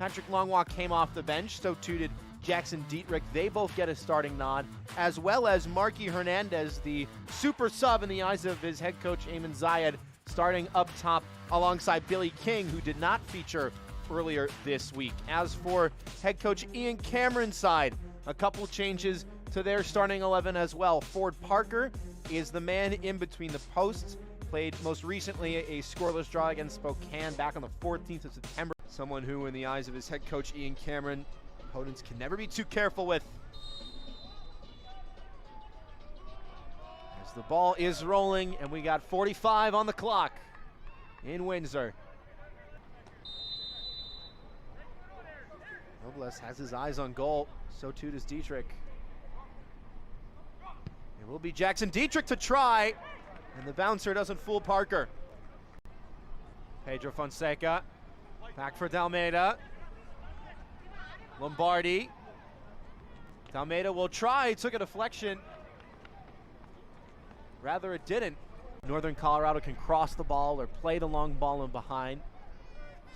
Patrick Longwalk came off the bench, so too did Jackson Dietrich. They both get a starting nod, as well as Marky Hernandez, the super sub in the eyes of his head coach Ayman Zayed, starting up top alongside Billy King, who did not feature earlier this week. As for head coach Ian Cameron's side, a couple changes to their starting 11 as well. Ford Parker is the man in between the posts. Played most recently a scoreless draw against Spokane back on the 14th of September. Someone who, in the eyes of his head coach Ian Cameron, opponents can never be too careful with. As the ball is rolling, and we got 45 on the clock in Windsor. Robles has his eyes on goal, so too does Dietrich. It will be Jackson Dietrich to try, and the bouncer doesn't fool Parker. Pedro Fonseca, back for Dalmeida. Lombardi. Dalmeida will try, took a deflection. Rather it didn't. Northern Colorado can cross the ball or play the long ball in behind.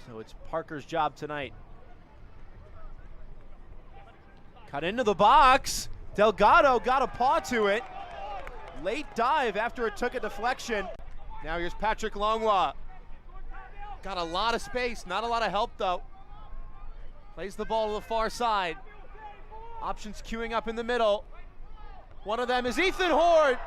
So it's Parker's job tonight. Cut into the box. Delgado got a paw to it. Late dive after it took a deflection. Now here's Patrick Longwa. Got a lot of space, not a lot of help though. Plays the ball to the far side. Options queuing up in the middle. One of them is Ethan Horde.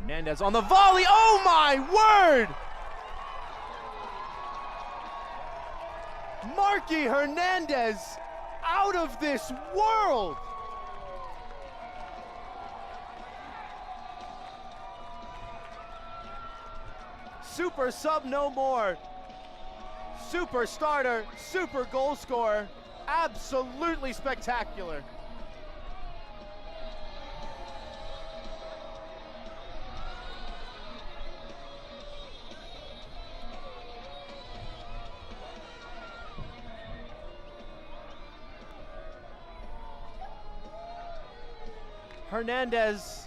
Hernandez on the volley. Oh my word! Marky Hernandez out of this world. Super sub no more. Super starter, super goal scorer. Absolutely spectacular. Hernandez,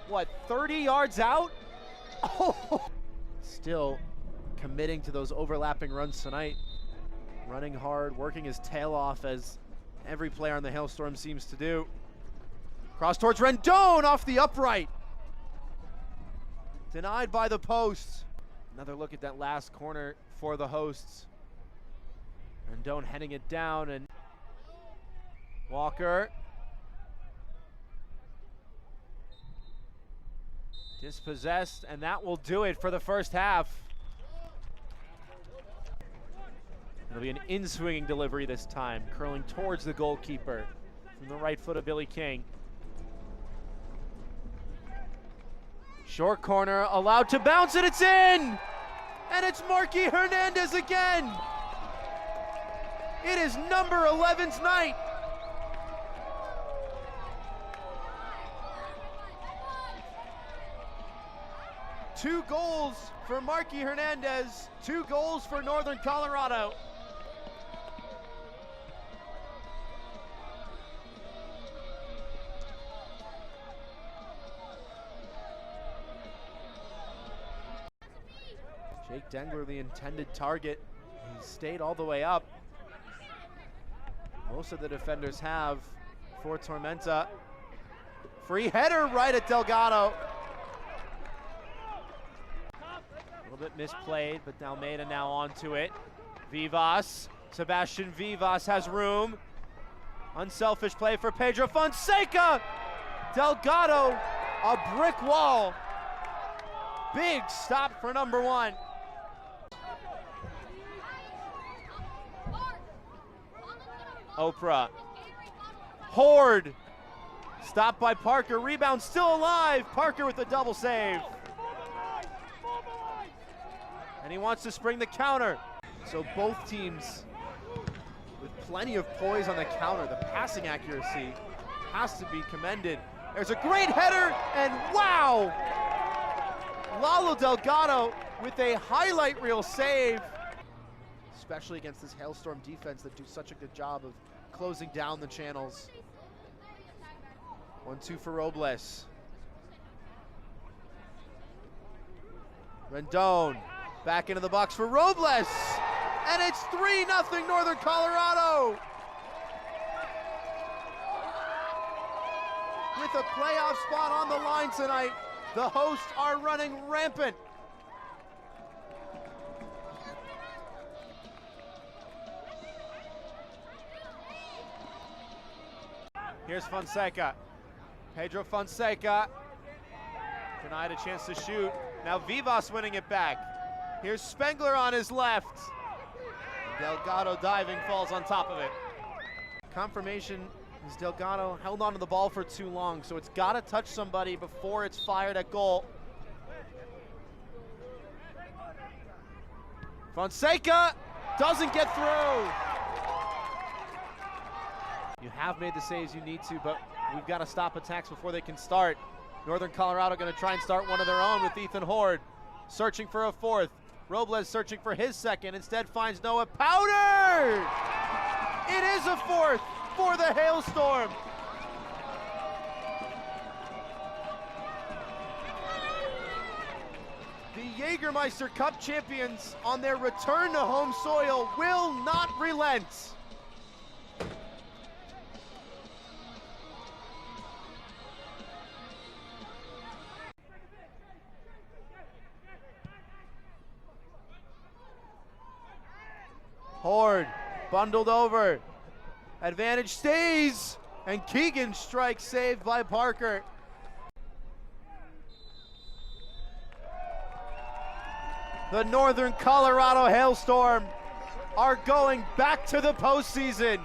what, 30 yards out? Oh. Still committing to those overlapping runs tonight. Running hard, working his tail off as every player on the Hailstorm seems to do. Cross towards Rendon off the upright. Denied by the posts. Another look at that last corner for the hosts. Rendon heading it down, and Walker. Dispossessed, and that will do it for the first half. It'll be an in-swinging delivery this time, curling towards the goalkeeper from the right foot of Billy King. Short corner, allowed to bounce, and it's in! And it's Marky Hernandez again! It is number 11's night! Two goals for Marky Hernandez, 2 goals for Northern Colorado. Jake Dengler, the intended target. He stayed all the way up. Most of the defenders have for Tormenta. Free header right at Delgado. A little bit misplayed, but Dalmeida now onto it. Vivas, Sebastian Vivas has room. Unselfish play for Pedro Fonseca. Delgado, a brick wall. Big stop for number 1. Oprah. Horde. Stopped by Parker. Rebound still alive. Parker with a double save. And he wants to spring the counter. So both teams with plenty of poise on the counter. The passing accuracy has to be commended. There's a great header, and wow! Lalo Delgado with a highlight reel save. Especially against this Hailstorm defense that do such a good job of closing down the channels. 1-2 for Robles. Rendon back into the box for Robles, and it's 3-0 Northern Colorado. With a playoff spot on the line tonight, the hosts are running rampant. Here's Fonseca. Pedro Fonseca denied a chance to shoot. Now Vivas winning it back. Here's Spengler on his left. Delgado diving, falls on top of it. Confirmation is Delgado held onto the ball for too long, so it's got to touch somebody before it's fired at goal. Fonseca doesn't get through. You have made the saves you need to, but we've got to stop attacks before they can start. Northern Colorado going to try and start one of their own with Ethan Horde, searching for a fourth. Robles searching for his second, instead finds Noah Powder! It is a fourth for the Hailstorm. The Jägermeister Cup champions on their return to home soil will not relent. Horde bundled over. Advantage stays, and Keegan strikes, saved by Parker. The Northern Colorado Hailstorm are going back to the postseason.